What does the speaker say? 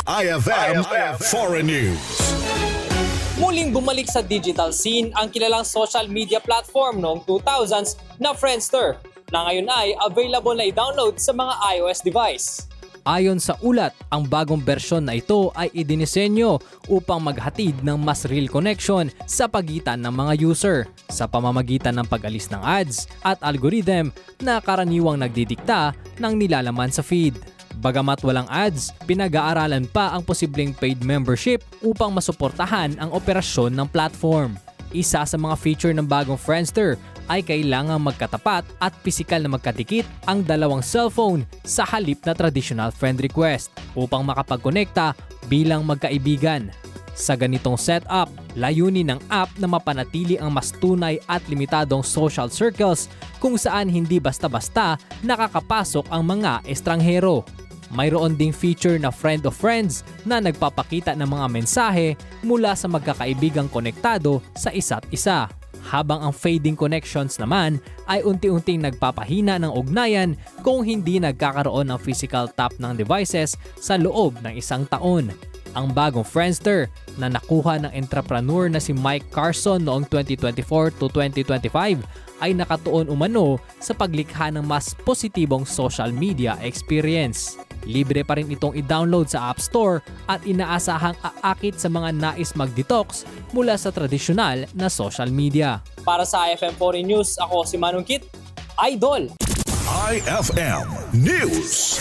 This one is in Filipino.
IFM Foreign News. Muling bumalik sa digital scene ang kilalang social media platform noong 2000s na Friendster, na ngayon ay available na i-download sa mga iOS device. Ayon sa ulat, ang bagong bersyon na ito ay idinisenyo upang maghatid ng mas real connection sa pagitan ng mga user sa pamamagitan ng pag-alis ng ads at algorithm na karaniwang nagdidikta ng nilalaman sa feed. Bagamat walang ads, pinag-aaralan pa ang posibleng paid membership upang masuportahan ang operasyon ng platform. Isa sa mga feature ng bagong Friendster ay kailangang magkatapat at pisikal na magkadikit ang dalawang cellphone sa halip na traditional friend request upang makapagkonekta bilang magkaibigan. Sa ganitong setup, layunin ng app na mapanatili ang mas tunay at limitadong social circles kung saan hindi basta-basta nakakapasok ang mga estranghero. Mayroon ding feature na Friend of Friends na nagpapakita ng mga mensahe mula sa magkakaibigang konektado sa isa't isa. Habang ang fading connections naman ay unti-unting nagpapahina ng ugnayan kung hindi nagkakaroon ng physical tap ng devices sa loob ng isang taon. Ang bagong Friendster na nakuha ng entrepreneur na si Mike Carson noong 2024 to 2025 ay nakatuon umano sa paglikha ng mas positibong social media experience. Libre pa rin itong i-download sa App Store at inaasahang aakit sa mga nais mag-detox mula sa tradisyonal na social media. Para sa IFM Foreign News, ako si Manong Kit, Idol! IFM News.